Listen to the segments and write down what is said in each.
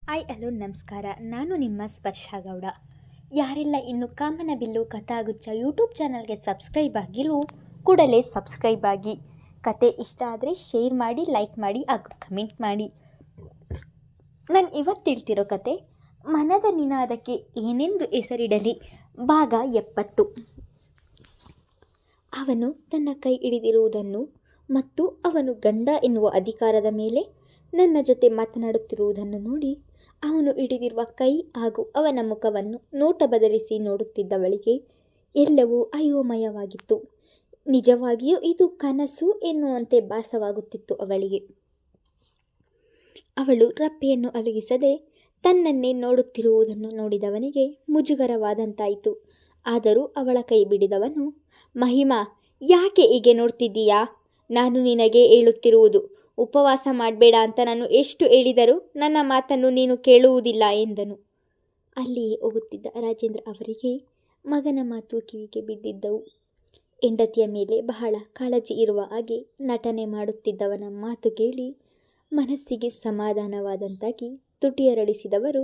Hello ನಮಸ್ಕಾರ. ನಾನು ನಿಮ್ಮ ಸ್ಪರ್ಶ ಗೌಡ. ಯಾರೆಲ್ಲ ಇನ್ನು ಕಾಮನಬಿಲ್ಲು ಕಥಾಗುಚ್ಛ ಯೂಟ್ಯೂಬ್ ಚಾನಲ್ಗೆ ಸಬ್ಸ್ಕ್ರೈಬ್ ಆಗಿರೋ ಕೂಡಲೇ ಸಬ್ಸ್ಕ್ರೈಬ್ ಆಗಿ. ಕತೆ ಇಷ್ಟ ಆದರೆ ಶೇರ್ ಮಾಡಿ, ಲೈಕ್ ಮಾಡಿ ಹಾಗೂ ಕಮೆಂಟ್ ಮಾಡಿ. ನಾನು ಇವತ್ತು ಹೇಳ್ತಿರೋ ಕತೆ ಮನದ ನಿನಾದಕ್ಕೆ ಏನೆಂದು ಹೆಸರಿಡಲಿ ಭಾಗ 70. ಅವನು ತನ್ನ ಕೈ ಹಿಡಿದಿರುವುದನ್ನು ಮತ್ತು ಅವನು ಗಂಡ ಎನ್ನುವ ಅಧಿಕಾರದ ಮೇಲೆ ನನ್ನ ಜೊತೆ ಮಾತನಾಡುತ್ತಿರುವುದನ್ನು ನೋಡಿ ಅವನು ಹಿಡಿದಿರುವ ಕೈ ಹಾಗೂ ಅವನ ಮುಖವನ್ನು ನೋಟ ಬದಲಿಸಿ ನೋಡುತ್ತಿದ್ದವಳಿಗೆ ಎಲ್ಲವೂ ಅಯೋಮಯವಾಗಿತ್ತು. ನಿಜವಾಗಿಯೂ ಇದು ಕನಸು ಎನ್ನುವಂತೆ ಭಾಸವಾಗುತ್ತಿತ್ತು ಅವಳಿಗೆ. ಅವಳು ರಪ್ಪೆಯನ್ನು ಅಲುಗಿಸದೆ ತನ್ನನ್ನೇ ನೋಡುತ್ತಿರುವುದನ್ನು ನೋಡಿದವನಿಗೆ ಮುಜುಗರವಾದಂತಾಯಿತು. ಆದರೂ ಅವಳ ಕೈ ಬಿಡಿದವನು, ಮಹಿಮಾ, ಯಾಕೆ ಹೀಗೆ ನೋಡ್ತಿದ್ದೀಯಾ? ನಾನು ನಿನಗೆ ಹೇಳುತ್ತಿರುವುದು ಉಪವಾಸ ಮಾಡಬೇಡ ಅಂತ ನಾನು ಎಷ್ಟು ಹೇಳಿದರೂ ನನ್ನ ಮಾತನ್ನು ನೀನು ಕೇಳುವುದಿಲ್ಲ ಎಂದನು. ಅಲ್ಲಿಯೇ ಹೋಗುತ್ತಿದ್ದ ರಾಜೇಂದ್ರ ಅವರಿಗೆ ಮಗನ ಮಾತು ಕಿವಿಗೆ ಬಿದ್ದಿದ್ದವು. ಹೆಂಡತಿಯ ಮೇಲೆ ಬಹಳ ಕಾಳಜಿ ಇರುವ ಹಾಗೆ ನಟನೆ ಮಾಡುತ್ತಿದ್ದವನ ಮಾತು ಕೇಳಿ ಮನಸ್ಸಿಗೆ ಸಮಾಧಾನವಾದಂತಾಗಿ ತುಟಿಯರಳಿಸಿದವರು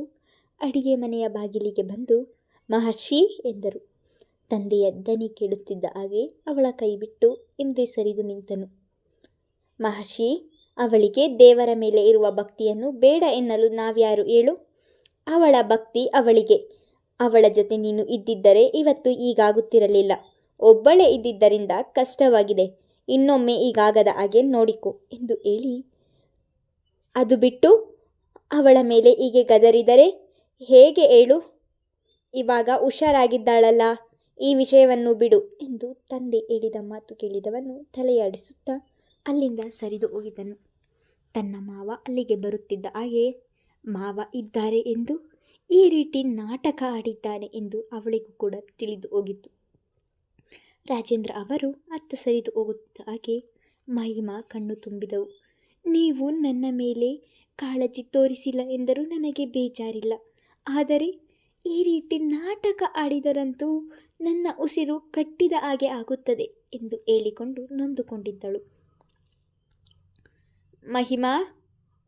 ಅಡಿಗೆ ಮನೆಯ ಬಾಗಿಲಿಗೆ ಬಂದು ಮಹರ್ಷಿ ಎಂದರು. ತಂದೆಯ ದನಿ ಕೇಳುತ್ತಿದ್ದ ಹಾಗೆ ಅವಳ ಕೈ ಬಿಟ್ಟು ಹಿಂದೆ ಸರಿದು ನಿಂತನು. ಮಹರ್ಷಿ, ಅವಳಿಗೆ ದೇವರ ಮೇಲೆ ಇರುವ ಭಕ್ತಿಯನ್ನು ಬೇಡ ಎನ್ನಲು ನಾವ್ಯಾರು ಹೇಳು? ಅವಳ ಭಕ್ತಿ ಅವಳಿಗೆ. ಅವಳ ಜೊತೆ ನೀನು ಇದ್ದಿದ್ದರೆ ಇವತ್ತು ಹೀಗಾಗುತ್ತಿರಲಿಲ್ಲ. ಒಬ್ಬಳೇ ಇದ್ದಿದ್ದರಿಂದ ಕಷ್ಟವಾಗಿದೆ. ಇನ್ನೊಮ್ಮೆ ಹೀಗಾಗದ ಹಾಗೆ ನೋಡಿಕೊ ಎಂದು ಹೇಳಿ, ಅದು ಬಿಟ್ಟು ಅವಳ ಮೇಲೆ ಹೀಗೆ ಗದರಿದರೆ ಹೇಗೆ ಹೇಳು? ಇವಾಗ ಹುಷಾರಾಗಿದ್ದಾಳಲ್ಲ, ಈ ವಿಷಯವನ್ನು ಬಿಡು ಎಂದು ತಂದೆ ಹೇಳಿದ ಮಾತು ಕೇಳಿದವನು ತಲೆಯಾಡಿಸುತ್ತಾ ಅಲ್ಲಿಂದ ಸರಿದು ಹೋಗಿದನು. ತನ್ನ ಮಾವ ಅಲ್ಲಿಗೆ ಬರುತ್ತಿದ್ದ ಹಾಗೆ ಮಾವ ಇದ್ದಾರೆ ಎಂದು ಈ ರೀತಿ ನಾಟಕ ಆಡಿದ್ದಾನೆ ಎಂದು ಅವಳಿಗೂ ಕೂಡ ತಿಳಿದು ಹೋಗಿತ್ತು. ರಾಜೇಂದ್ರ ಅವರು ಅತ್ತ ಸರಿದು ಹೋಗುತ್ತಿದ್ದ ಹಾಗೆ ಮಹಿಮಾ ಕಣ್ಣು ತುಂಬಿದವು. ನೀವು ನನ್ನ ಮೇಲೆ ಕಾಳಜಿ ತೋರಿಸಿಲ್ಲ ಎಂದರೂ ನನಗೆ ಬೇಜಾರಿಲ್ಲ. ಆದರೆ ಈ ರೀತಿ ನಾಟಕ ಆಡಿದರಂತೂ ನನ್ನ ಉಸಿರು ಕಟ್ಟಿದ ಹಾಗೆ ಆಗುತ್ತದೆ ಎಂದು ಹೇಳಿಕೊಂಡು ನೊಂದುಕೊಂಡಿದ್ದಳು. ಮಹಿಮಾ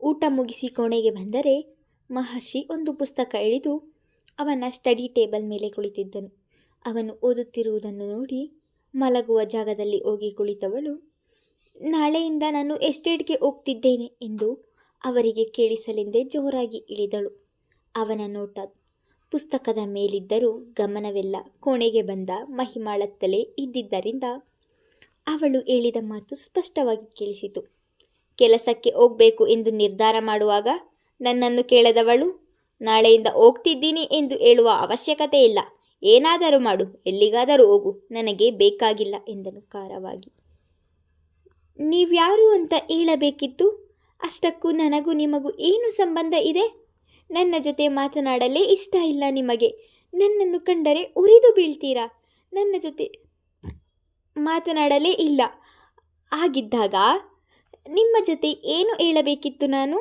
ಊಟ ಮುಗಿಸಿ ಕೋಣೆಗೆ ಬಂದರೆ ಮಹರ್ಷಿ ಒಂದು ಪುಸ್ತಕ ಹಿಡಿದು ಅವನ ಸ್ಟಡಿ ಟೇಬಲ್ ಮೇಲೆ ಕುಳಿತಿದ್ದನು. ಅವನು ಓದುತ್ತಿರುವುದನ್ನು ನೋಡಿ ಮಲಗುವ ಜಾಗದಲ್ಲಿ ಹೋಗಿ ಕುಳಿತವಳು, ನಾಳೆಯಿಂದ ನಾನು ಎಸ್ಟೇಟ್ಗೆ ಹೋಗ್ತಿದ್ದೇನೆ ಎಂದು ಅವರಿಗೆ ಕೇಳಿಸಲೆಂದೇ ಜೋರಾಗಿ ಇಳಿದಳು. ಅವನ ನೋಟ ಪುಸ್ತಕದ ಮೇಲಿದ್ದರೂ ಗಮನವೆಲ್ಲ ಕೋಣೆಗೆ ಬಂದ ಮಹಿಮಾಳತ್ತಲೇ ಇದ್ದಿದ್ದರಿಂದ ಅವಳು ಹೇಳಿದ ಮಾತು ಸ್ಪಷ್ಟವಾಗಿ ಕೇಳಿಸಿತು. ಕೆಲಸಕ್ಕೆ ಹೋಗಬೇಕು ಎಂದು ನಿರ್ಧಾರ ಮಾಡುವಾಗ ನನ್ನನ್ನು ಕೇಳದವಳು ನಾಳೆಯಿಂದ ಹೋಗ್ತಿದ್ದೀನಿ ಎಂದು ಹೇಳುವ ಅವಶ್ಯಕತೆ ಇಲ್ಲ. ಏನಾದರೂ ಮಾಡು, ಎಲ್ಲಿಗಾದರೂ ಹೋಗು, ನನಗೆ ಬೇಕಾಗಿಲ್ಲ ಎಂದನು ಖಾರವಾಗಿ. ನೀವ್ಯಾರು ಅಂತ ಹೇಳಬೇಕಿತ್ತು. ಅಷ್ಟಕ್ಕೂ ನನಗೂ ನಿಮಗೂ ಏನು ಸಂಬಂಧ ಇದೆ? ನನ್ನ ಜೊತೆ ಮಾತನಾಡಲೇ ಇಷ್ಟ ಇಲ್ಲ ನಿಮಗೆ. ನನ್ನನ್ನು ಕಂಡರೆ ಉರಿದು ಬೀಳ್ತೀರಾ. ನನ್ನ ಜೊತೆ ಮಾತನಾಡಲೇ ಇಲ್ಲ. ಆಗಿದ್ದಾಗ ನಿಮ್ಮ ಜೊತೆ ಏನು ಹೇಳಬೇಕಿತ್ತು ನಾನು?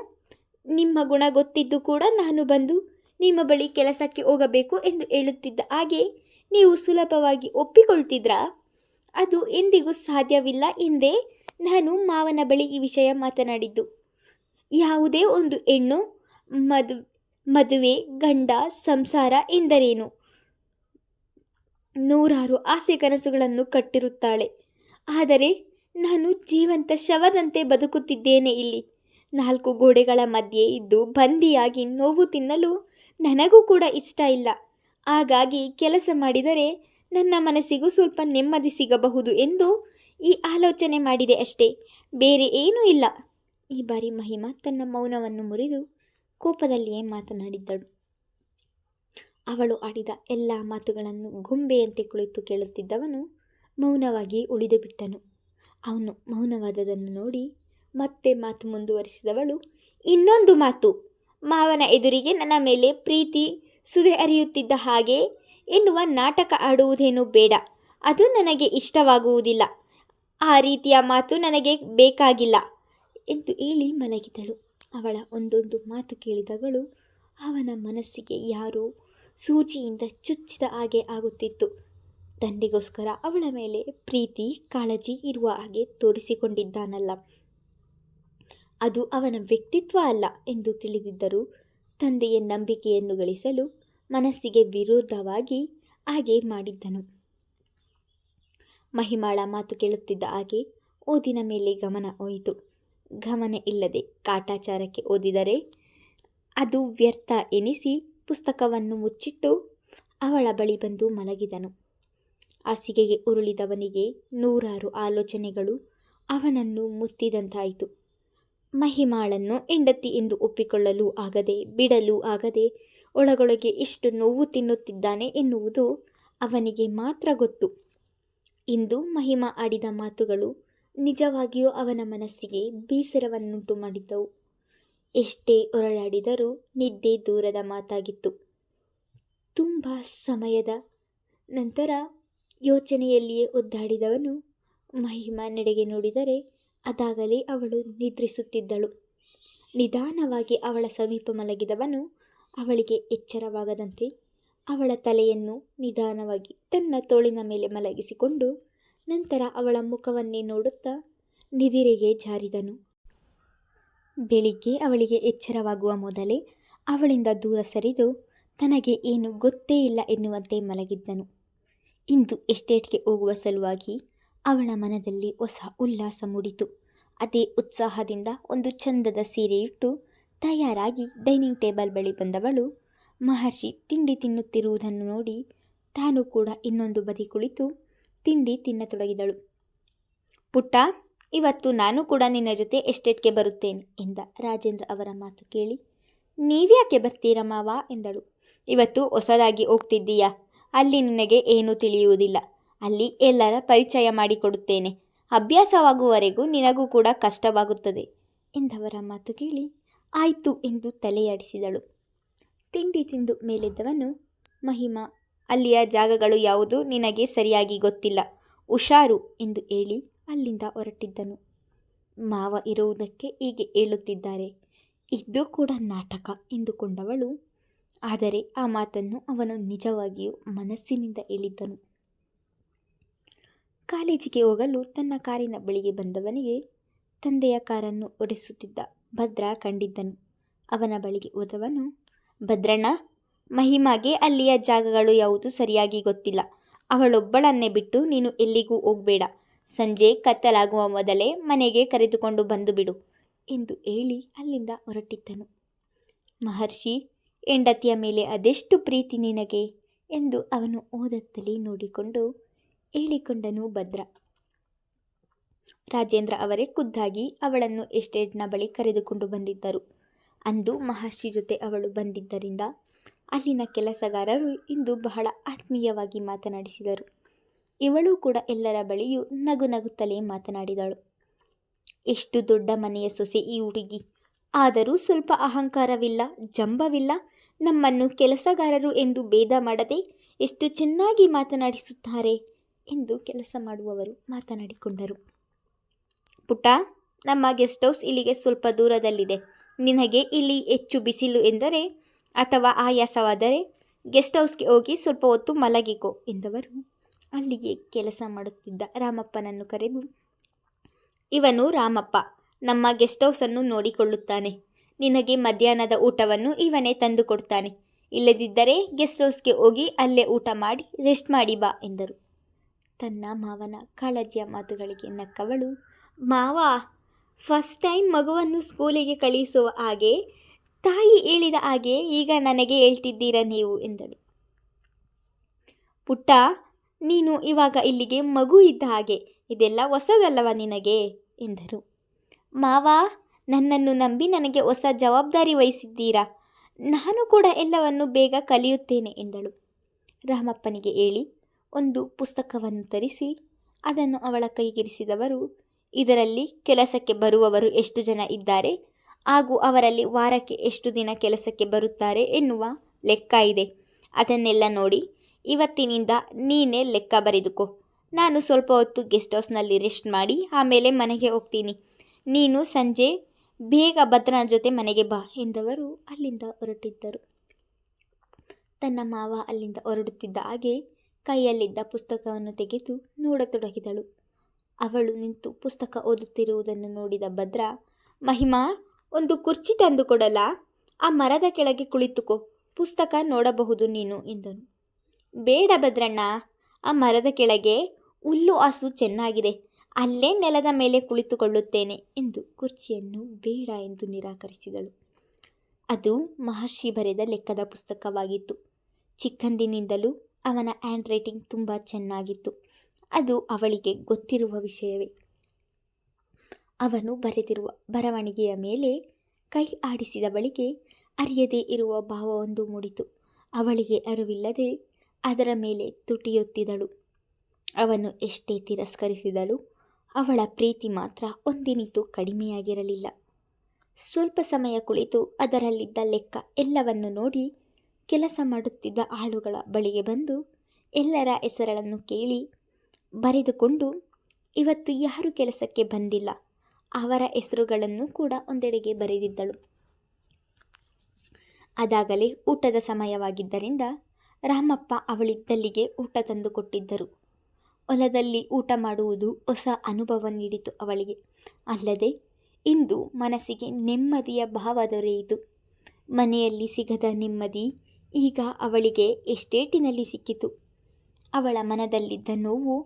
ನಿಮ್ಮ ಗುಣ ಗೊತ್ತಿದ್ದು ಕೂಡ ನಾನು ಬಂದು ನಿಮ್ಮ ಬಳಿ ಕೆಲಸಕ್ಕೆ ಹೋಗಬೇಕು ಎಂದು ಹೇಳುತ್ತಿದ್ದ ಹಾಗೆ ನೀವು ಸುಲಭವಾಗಿ ಒಪ್ಪಿಕೊಳ್ತಿದ್ರಾ? ಅದು ಎಂದಿಗೂ ಸಾಧ್ಯವಿಲ್ಲ ಎಂದೇ ನಾನು ಮಾವನ ಬಳಿ ಈ ವಿಷಯ ಮಾತನಾಡಿದ್ದು. ಯಾವುದೇ ಒಂದು ಹೆಣ್ಣು ಮದುವೆ, ಗಂಡ, ಸಂಸಾರ ಎಂದರೇನು? ನೂರಾರು ಆಸೆ ಕನಸುಗಳನ್ನು ಕಟ್ಟಿರುತ್ತಾಳೆ. ಆದರೆ ನಾನು ಜೀವಂತ ಶವದಂತೆ ಬದುಕುತ್ತಿದ್ದೇನೆ ಇಲ್ಲಿ. 4 ಗೋಡೆಗಳ ಮಧ್ಯೆ ಇದ್ದು ಬಂದಿಯಾಗಿ ನೋವು ತಿನ್ನಲು ನನಗೂ ಕೂಡ ಇಷ್ಟ ಇಲ್ಲ. ಹಾಗಾಗಿ ಕೆಲಸ ಮಾಡಿದರೆ ನನ್ನ ಮನಸ್ಸಿಗೂ ಸ್ವಲ್ಪ ನೆಮ್ಮದಿ ಸಿಗಬಹುದು ಎಂದು ಈ ಆಲೋಚನೆ ಮಾಡಿದೆ ಅಷ್ಟೇ, ಬೇರೆ ಏನೂ ಇಲ್ಲ. ಈ ಬಾರಿ ಮಹಿಮಾ ತನ್ನ ಮೌನವನ್ನು ಮುರಿದು ಕೋಪದಲ್ಲಿಯೇ ಮಾತನಾಡಿದ್ದಳು. ಅವಳು ಆಡಿದ ಎಲ್ಲ ಮಾತುಗಳನ್ನು ಗೊಂಬೆಯಂತೆ ಕುಳಿತು ಕೇಳುತ್ತಿದ್ದವನು ಮೌನವಾಗಿ ಉಳಿದು ಬಿಟ್ಟನು. ಅವನು ಮೌನವಾದದನ್ನು ನೋಡಿ ಮತ್ತೆ ಮಾತು ಮುಂದುವರಿಸಿದವಳು, ಇನ್ನೊಂದು ಮಾತು, ಮಾವನ ಎದುರಿಗೆ ನನ್ನ ಮೇಲೆ ಪ್ರೀತಿ ಸುದೆ ಹರಿಯುತ್ತಿದ್ದ ಹಾಗೆ ಎನ್ನುವ ನಾಟಕ ಆಡುವುದೇನೂ ಬೇಡ. ಅದು ನನಗೆ ಇಷ್ಟವಾಗುವುದಿಲ್ಲ. ಆ ರೀತಿಯ ಮಾತು ನನಗೆ ಬೇಕಾಗಿಲ್ಲ ಎಂದು ಹೇಳಿ ಮಲಗಿದಳು. ಅವಳ ಒಂದೊಂದು ಮಾತು ಕೇಳಿದವಳು ಅವನ ಮನಸ್ಸಿಗೆ ಯಾರೋ ಸೂಜಿಯಿಂದ ಚುಚ್ಚಿದ ಹಾಗೆ ಆಗುತ್ತಿತ್ತು. ತಂದೆಗೋಸ್ಕರ ಅವಳ ಮೇಲೆ ಪ್ರೀತಿ ಕಾಳಜಿ ಇರುವ ಹಾಗೆ ತೋರಿಸಿಕೊಂಡಿದ್ದಾನಲ್ಲ, ಅದು ಅವನ ವ್ಯಕ್ತಿತ್ವ ಅಲ್ಲ ಎಂದು ತಿಳಿದಿದ್ದರೂ ತಂದೆಯ ನಂಬಿಕೆಯನ್ನು ಗಳಿಸಲು ಮನಸ್ಸಿಗೆ ವಿರೋಧವಾಗಿ ಹಾಗೆ ಮಾಡಿದ್ದನು. ಮಹಿಮಾಳ ಮಾತು ಕೇಳುತ್ತಿದ್ದ ಹಾಗೆ ಓದಿನ ಮೇಲೆ ಗಮನ ಹೋಯಿತು. ಗಮನ ಇಲ್ಲದೆ ಕಾಟಾಚಾರಕ್ಕೆ ಓದಿದರೆ ಅದು ವ್ಯರ್ಥ ಎನಿಸಿ ಪುಸ್ತಕವನ್ನು ಮುಚ್ಚಿಟ್ಟು ಅವಳ ಬಳಿ ಬಂದು ಮಲಗಿದನು. ಹಾಸಿಗೆಗೆ ಉರುಳಿದವನಿಗೆ ನೂರಾರು ಆಲೋಚನೆಗಳು ಅವನನ್ನು ಮುತ್ತಿದಂತಾಯಿತು. ಮಹಿಮಾಳನ್ನು ಹೆಂಡತಿ ಎಂದು ಒಪ್ಪಿಕೊಳ್ಳಲು ಆಗದೆ, ಬಿಡಲು ಆಗದೆ ಒಳಗೊಳಗೆ ಎಷ್ಟು ನೋವು ತಿನ್ನುತ್ತಿದ್ದಾನೆ ಎನ್ನುವುದು ಅವನಿಗೆ ಮಾತ್ರ ಗೊತ್ತು. ಇಂದು ಮಹಿಮಾ ಆಡಿದ ಮಾತುಗಳು ನಿಜವಾಗಿಯೂ ಅವನ ಮನಸ್ಸಿಗೆ ಬೇಸರವನ್ನುಂಟು ಮಾಡಿದ್ದವು. ಎಷ್ಟೇ ಹೊರಳಾಡಿದರೂ ನಿದ್ದೆ ದೂರದ ಮಾತಾಗಿತ್ತು. ತುಂಬ ಸಮಯದ ನಂತರ ಯೋಚನೆಯಲ್ಲಿಯೇ ಒದ್ದಾಡಿದವನು ಮಹಿಮಾ ನೆಡೆಗೆ ನೋಡಿದರೆ ಅದಾಗಲೇ ಅವಳು ನಿದ್ರಿಸುತ್ತಿದ್ದಳು. ನಿಧಾನವಾಗಿ ಅವಳ ಸಮೀಪ ಮಲಗಿದವನು ಅವಳಿಗೆ ಎಚ್ಚರವಾಗದಂತೆ ಅವಳ ತಲೆಯನ್ನು ನಿಧಾನವಾಗಿ ತನ್ನ ತೋಳಿನ ಮೇಲೆ ಮಲಗಿಸಿಕೊಂಡು ನಂತರ ಅವಳ ಮುಖವನ್ನೇ ನೋಡುತ್ತಾ ನಿದಿರೆಗೆ ಜಾರಿದನು. ಬೆಳಿಗ್ಗೆ ಅವಳಿಗೆ ಎಚ್ಚರವಾಗುವ ಮೊದಲೇ ಅವಳಿಂದ ದೂರ ಸರಿದು ತನಗೆ ಏನು ಗೊತ್ತೇ ಇಲ್ಲ ಎನ್ನುವಂತೆ ಮಲಗಿದ್ದನು. ಇಂದು ಎಸ್ಟೇಟ್ಗೆ ಹೋಗುವ ಸಲುವಾಗಿ ಅವಳ ಮನದಲ್ಲಿ ಹೊಸ ಉಲ್ಲಾಸ ಮೂಡಿತು. ಅದೇ ಉತ್ಸಾಹದಿಂದ ಒಂದು ಚಂದದ ಸೀರೆಯಿಟ್ಟು ತಯಾರಾಗಿ ಡೈನಿಂಗ್ ಟೇಬಲ್ ಬಳಿ ಬಂದವಳು ಮಹರ್ಷಿ ತಿಂಡಿ ತಿನ್ನುತ್ತಿರುವುದನ್ನು ನೋಡಿ ತಾನು ಕೂಡ ಇನ್ನೊಂದು ಬದಿ ಕುಳಿತು ತಿಂಡಿ ತಿನ್ನತೊಡಗಿದಳು. ಪುಟ್ಟ, ಇವತ್ತು ನಾನು ಕೂಡ ನಿನ್ನ ಜೊತೆ ಎಸ್ಟೇಟ್ಗೆ ಬರುತ್ತೇನೆ ಎಂದ ರಾಜೇಂದ್ರ ಅವರ ಮಾತು ಕೇಳಿ, ನೀವ್ಯಾಕೆ ಬರ್ತೀರಾ ಮಾವ ಎಂದಳು. ಇವತ್ತು ಹೊಸದಾಗಿ ಹೋಗ್ತಿದ್ದೀಯಾ, ಅಲ್ಲಿ ನಿನಗೆ ಏನೂ ತಿಳಿಯುವುದಿಲ್ಲ. ಅಲ್ಲಿ ಎಲ್ಲರ ಪರಿಚಯ ಮಾಡಿಕೊಡುತ್ತೇನೆ. ಅಭ್ಯಾಸವಾಗುವವರೆಗೂ ನಿನಗೂ ಕೂಡ ಕಷ್ಟವಾಗುತ್ತದೆ ಎಂದವರ ಮಾತು ಕೇಳಿ ಆಯಿತು ಎಂದು ತಲೆಯಾಡಿಸಿದಳು. ತಿಂಡಿ ತಿಂದು ಮೇಲೆದ್ದವನು, ಮಹಿಮಾ, ಅಲ್ಲಿಯ ಜಾಗಗಳು ಯಾವುದು ನಿನಗೆ ಸರಿಯಾಗಿ ಗೊತ್ತಿಲ್ಲ, ಹುಷಾರು ಎಂದು ಹೇಳಿ ಅಲ್ಲಿಂದ ಹೊರಟಿದ್ದನು. ಮಾವ ಇರುವುದಕ್ಕೆ ಹೀಗೆ ಹೇಳುತ್ತಿದ್ದಾರೆ, ಇದು ಕೂಡ ನಾಟಕ ಎಂದುಕೊಂಡವಳು. ಆದರೆ ಆ ಮಾತನ್ನು ಅವನು ನಿಜವಾಗಿಯೂ ಮನಸ್ಸಿನಿಂದ ಹೇಳಿದ್ದನು. ಕಾಲೇಜಿಗೆ ಹೋಗಲು ತನ್ನ ಕಾರಿನ ಬಳಿಗೆ ಬಂದವನಿಗೆ ತಂದೆಯ ಕಾರನ್ನು ಓಡಿಸುತ್ತಿದ್ದ ಭದ್ರಾ ಕಂಡಿದ್ದನು. ಅವನ ಬಳಿಗೆ ಹೋದವನು, ಭದ್ರಣ್ಣ, ಮಹಿಮಾಗೆ ಅಲ್ಲಿಯ ಜಾಗಗಳು ಯಾವುದು ಸರಿಯಾಗಿ ಗೊತ್ತಿಲ್ಲ. ಅವಳೊಬ್ಬಳನ್ನೇ ಬಿಟ್ಟು ನೀನು ಎಲ್ಲಿಗೂ ಹೋಗಬೇಡ. ಸಂಜೆ ಕತ್ತಲಾಗುವ ಮೊದಲೇ ಮನೆಗೆ ಕರೆದುಕೊಂಡು ಬಂದು ಬಿಡು ಎಂದು ಹೇಳಿ ಅಲ್ಲಿಂದ ಹೊರಟಿದ್ದನು. ಮಹರ್ಷಿ, ಹೆಂಡತಿಯ ಮೇಲೆ ಅದೆಷ್ಟು ಪ್ರೀತಿ ನಿನಗೆ ಎಂದು ಅವನು ಓದತ್ತಲೇ ನೋಡಿಕೊಂಡು ಹೇಳಿಕೊಂಡನು ಭದ್ರ. ರಾಜೇಂದ್ರ ಅವರೇ ಖುದ್ದಾಗಿ ಅವಳನ್ನು ಎಸ್ಟೇಟ್ನ ಬಳಿ ಕರೆದುಕೊಂಡು ಬಂದಿದ್ದರು. ಅಂದು ಮಹರ್ಷಿ ಜೊತೆ ಅವಳು ಬಂದಿದ್ದರಿಂದ ಅಲ್ಲಿನ ಕೆಲಸಗಾರರು ಇಂದು ಬಹಳ ಆತ್ಮೀಯವಾಗಿ ಮಾತನಾಡಿಸಿದರು. ಇವಳು ಕೂಡ ಎಲ್ಲರ ಬಳಿಯೂ ನಗು ನಗುತ್ತಲೇ ಮಾತನಾಡಿದಳು. ಎಷ್ಟು ದೊಡ್ಡ ಮನೆಯ ಸೊಸೆ ಈ ಹುಡುಗಿ, ಆದರೂ ಸ್ವಲ್ಪ ಅಹಂಕಾರವಿಲ್ಲ, ಜಂಬವಿಲ್ಲ. ನಮ್ಮನ್ನು ಕೆಲಸಗಾರರು ಎಂದು ಭೇದ ಮಾಡದೆ ಎಷ್ಟು ಚೆನ್ನಾಗಿ ಮಾತನಾಡಿಸುತ್ತಾರೆ ಎಂದು ಕೆಲಸ ಮಾಡುವವರು ಮಾತನಾಡಿಕೊಂಡರು. ಪುಟ್ಟ, ನಮ್ಮ ಗೆಸ್ಟ್ ಹೌಸ್ ಇಲ್ಲಿಗೆ ಸ್ವಲ್ಪ ದೂರದಲ್ಲಿದೆ. ನಿನಗೆ ಇಲ್ಲಿ ಹೆಚ್ಚು ಬಿಸಿಲು ಎಂದರೆ ಅಥವಾ ಆಯಾಸವಾದರೆ ಗೆಸ್ಟ್ ಹೌಸ್ಗೆ ಹೋಗಿ ಸ್ವಲ್ಪ ಹೊತ್ತು ಮಲಗಿಕೋ ಎಂದವರು ಅಲ್ಲಿಗೆ ಕೆಲಸ ಮಾಡುತ್ತಿದ್ದ ರಾಮಪ್ಪನನ್ನು ಕರೆದು, ಇವನು ರಾಮಪ್ಪ ನಮ್ಮ ಗೆಸ್ಟ್ ಹೌಸನ್ನು ನೋಡಿಕೊಳ್ಳುತ್ತಾನೆ. ನಿನಗೆ ಮಧ್ಯಾಹ್ನದ ಊಟವನ್ನು ಇವನೇ ತಂದು ಕೊಡ್ತಾನೆ. ಇಲ್ಲದಿದ್ದರೆ ಗೆಸ್ಟ್ ಹೌಸ್ಗೆ ಹೋಗಿ ಅಲ್ಲೇ ಊಟ ಮಾಡಿ ರೆಸ್ಟ್ ಮಾಡಿ ಬಾ ಎಂದರು. ತನ್ನ ಮಾವನ ಕಾಳಜಿಯ ಮಾತುಗಳಿಗೆ ನಕ್ಕವಳು, ಮಾವ, ಫಸ್ಟ್ ಟೈಮ್ ಮಗುವನ್ನು ಸ್ಕೂಲಿಗೆ ಕಳಿಸುವ ಹಾಗೆ ತಾಯಿ ಹೇಳಿದ ಹಾಗೆ ಈಗ ನನಗೆ ಹೇಳ್ತಿದ್ದೀರಾ ನೀವು ಎಂದಳು. ಪುಟ್ಟ, ನೀನು ಇವಾಗ ಇಲ್ಲಿಗೆ ಮಗು ಇದ್ದ ಹಾಗೆ, ಇದೆಲ್ಲ ಹೊಸದಲ್ಲವ ನಿನಗೆ ಎಂದರು. ಮಾವ, ನನ್ನನ್ನು ನಂಬಿ ನನಗೆ ಹೊಸ ಜವಾಬ್ದಾರಿ ವಹಿಸಿದ್ದೀರಾ. ನಾನು ಕೂಡ ಎಲ್ಲವನ್ನು ಬೇಗ ಕಲಿಯುತ್ತೇನೆ ಎಂದಳು. ರಾಮಪ್ಪನಿಗೆ ಹೇಳಿ ಒಂದು ಪುಸ್ತಕವನ್ನು ತರಿಸಿ ಅದನ್ನು ಅವಳ ಕೈಗಿರಿಸಿದವರು, ಇದರಲ್ಲಿ ಕೆಲಸಕ್ಕೆ ಬರುವವರು ಎಷ್ಟು ಜನ ಇದ್ದಾರೆ ಹಾಗೂ ಅವರಲ್ಲಿ ವಾರಕ್ಕೆ ಎಷ್ಟು ದಿನ ಕೆಲಸಕ್ಕೆ ಬರುತ್ತಾರೆ ಎನ್ನುವ ಲೆಕ್ಕ ಇದೆ. ಅದನ್ನೆಲ್ಲ ನೋಡಿ ಇವತ್ತಿನಿಂದ ನೀನೇ ಲೆಕ್ಕ ಬರೆದುಕೋ. ನಾನು ಸ್ವಲ್ಪ ಹೊತ್ತು ಗೆಸ್ಟ್ ಹೌಸ್ನಲ್ಲಿ ರೆಸ್ಟ್ ಮಾಡಿ ಆಮೇಲೆ ಮನೆಗೆ ಹೋಗ್ತೀನಿ. ನೀನು ಸಂಜೆ ಬೇಗ ಭದ್ರನ ಜೊತೆ ಮನೆಗೆ ಬಾ ಎಂದವರು ಅಲ್ಲಿಂದ ಹೊರಟಿದ್ದರು. ತನ್ನ ಮಾವ ಅಲ್ಲಿಂದ ಹೊರಡುತ್ತಿದ್ದ ಹಾಗೆ ಕೈಯಲ್ಲಿದ್ದ ಪುಸ್ತಕವನ್ನು ತೆಗೆದು ನೋಡತೊಡಗಿದಳು. ಅವಳು ನಿಂತು ಪುಸ್ತಕ ಓದುತ್ತಿರುವುದನ್ನು ನೋಡಿದ ಭದ್ರ, ಮಹಿಮಾ, ಒಂದು ಕುರ್ಚಿ ತಂದು ಕೊಡಲಾ? ಆ ಮರದ ಕೆಳಗೆ ಕುಳಿತುಕೋ, ಪುಸ್ತಕ ನೋಡಬಹುದು ನೀನು ಎಂದನು. ಬೇಡ ಭದ್ರಣ್ಣ, ಆ ಮರದ ಕೆಳಗೆ ಹುಲ್ಲು ಹಾಸು ಚೆನ್ನಾಗಿದೆ, ಅಲ್ಲೇ ನೆಲದ ಮೇಲೆ ಕುಳಿತುಕೊಳ್ಳುತ್ತೇನೆ ಎಂದು ಕುರ್ಚಿಯನ್ನು ಬೇಡ ಎಂದು ನಿರಾಕರಿಸಿದಳು. ಅದು ಮಹರ್ಷಿ ಬರೆದ ಲೆಕ್ಕದ ಪುಸ್ತಕವಾಗಿತ್ತು. ಚಿಕ್ಕಂದಿನಿಂದಲೂ ಅವನ ಹ್ಯಾಂಡ್ ರೈಟಿಂಗ್ ತುಂಬ ಚೆನ್ನಾಗಿತ್ತು. ಅದು ಅವಳಿಗೆ ಗೊತ್ತಿರುವ ವಿಷಯವೇ. ಅವನು ಬರೆದಿರುವ ಬರವಣಿಗೆಯ ಮೇಲೆ ಕೈ ಆಡಿಸಿದವಳಿಗೆ ಅರಿಯದೇ ಇರುವ ಭಾವವೊಂದು ಮೂಡಿತು. ಅವಳಿಗೆ ಅರಿವಿಲ್ಲದೆ ಅದರ ಮೇಲೆ ತುಟಿಯೊತ್ತಿದಳು. ಅವನು ಎಷ್ಟೇ ತಿರಸ್ಕರಿಸಿದಳು, ಅವಳ ಪ್ರೀತಿ ಮಾತ್ರ ಒಂದಿನಿತೂ ಕಡಿಮೆಯಾಗಿರಲಿಲ್ಲ. ಸ್ವಲ್ಪ ಸಮಯ ಕುಳಿತು ಅದರಲ್ಲಿದ್ದ ಲೆಕ್ಕ ಎಲ್ಲವನ್ನು ನೋಡಿ ಕೆಲಸ ಮಾಡುತ್ತಿದ್ದ ಆಳುಗಳ ಬಳಿಗೆ ಬಂದು ಎಲ್ಲರ ಹೆಸರುಗಳನ್ನು ಕೇಳಿ ಬರೆದುಕೊಂಡು ಇವತ್ತು ಯಾರು ಕೆಲಸಕ್ಕೆ ಬಂದಿಲ್ಲ ಅವರ ಹೆಸರುಗಳನ್ನು ಕೂಡ ಒಂದೆಡೆಗೆ ಬರೆದಿದ್ದಳು. ಅದಾಗಲೇ ಊಟದ ಸಮಯವಾಗಿದ್ದರಿಂದ ರಾಮಪ್ಪ ಅವಳಿದ್ದಲ್ಲಿಗೆ ಊಟ ತಂದು ಕೊಟ್ಟಿದ್ದರು. ಹೊಲದಲ್ಲಿ ಊಟ ಮಾಡುವುದು ಹೊಸ ಅನುಭವ ನೀಡಿತು ಅವಳಿಗೆ. ಅಲ್ಲದೆ ಇಂದು ಮನಸ್ಸಿಗೆ ನೆಮ್ಮದಿಯ ಭಾವ ದೊರೆಯಿತು. ಮನೆಯಲ್ಲಿ ಸಿಗದ ನೆಮ್ಮದಿ ಈಗ ಅವಳಿಗೆ ಎಸ್ಟೇಟಿನಲ್ಲಿ ಸಿಕ್ಕಿತು. ಅವಳ ಮನದಲ್ಲಿದ್ದ ನೋವು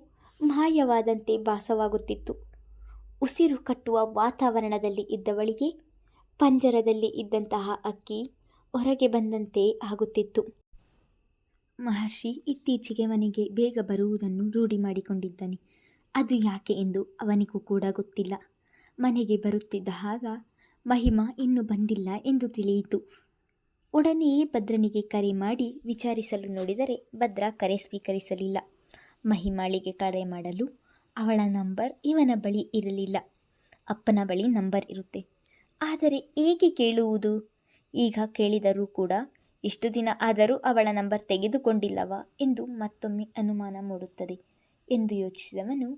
ಮಾಯವಾದಂತೆ ಭಾಸವಾಗುತ್ತಿತ್ತು. ಉಸಿರು ಕಟ್ಟುವ ವಾತಾವರಣದಲ್ಲಿ ಇದ್ದವಳಿಗೆ ಪಂಜರದಲ್ಲಿ ಇದ್ದಂತಹ ಹಕ್ಕಿ ಹೊರಗೆ ಬಂದಂತೆ ಆಗುತ್ತಿತ್ತು. ಮಹರ್ಷಿ ಇತ್ತೀಚೆಗೆ ಮನೆಗೆ ಬೇಗ ಬರುವುದನ್ನು ರೂಢಿ ಮಾಡಿಕೊಂಡಿದ್ದಾನೆ. ಅದು ಯಾಕೆ ಎಂದು ಅವನಿಗೂ ಕೂಡ ಗೊತ್ತಿಲ್ಲ. ಮನೆಗೆ ಬರುತ್ತಿದ್ದ ಆಗ ಮಹಿಮಾ ಇನ್ನೂ ಬಂದಿಲ್ಲ ಎಂದು ತಿಳಿಯಿತು. ಒಡನೆಯೇ ಭದ್ರನಿಗೆ ಕರೆ ಮಾಡಿ ವಿಚಾರಿಸಲು ನೋಡಿದರೆ ಭದ್ರ ಕರೆ ಸ್ವೀಕರಿಸಲಿಲ್ಲ. ಮಹಿಮಾಳಿಗೆ ಕರೆ ಮಾಡಲು ಅವಳ ನಂಬರ್ ಇವನ ಬಳಿ ಇರಲಿಲ್ಲ. ಅಪ್ಪನ ಬಳಿ ನಂಬರ್ ಇರುತ್ತೆ, ಆದರೆ ಹೇಗೆ ಕೇಳುವುದು? ಈಗ ಕೇಳಿದರೂ ಕೂಡ ಇಷ್ಟು ದಿನ ಆದರೂ ಅವಳ ನಂಬರ್ ತೆಗೆದುಕೊಂಡಿಲ್ಲವಾ ಎಂದು ಮತ್ತೊಮ್ಮೆ ಅನುಮಾನ ಮೂಡುತ್ತದೆ ಎಂದು ಯೋಚಿಸಿದವನು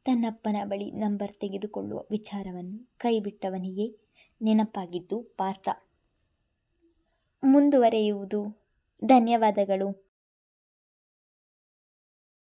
ತನ್ನಪ್ಪನ ಬಳಿ ನಂಬರ್ ತೆಗೆದುಕೊಳ್ಳುವ ವಿಚಾರವನ್ನು ಕೈಬಿಟ್ಟವನಿಗೆ ನೆನಪಾಗಿದ್ದು ಪಾರ್ಥ. ಮುಂದುವರೆಯುವುದು. ಧನ್ಯವಾದಗಳು.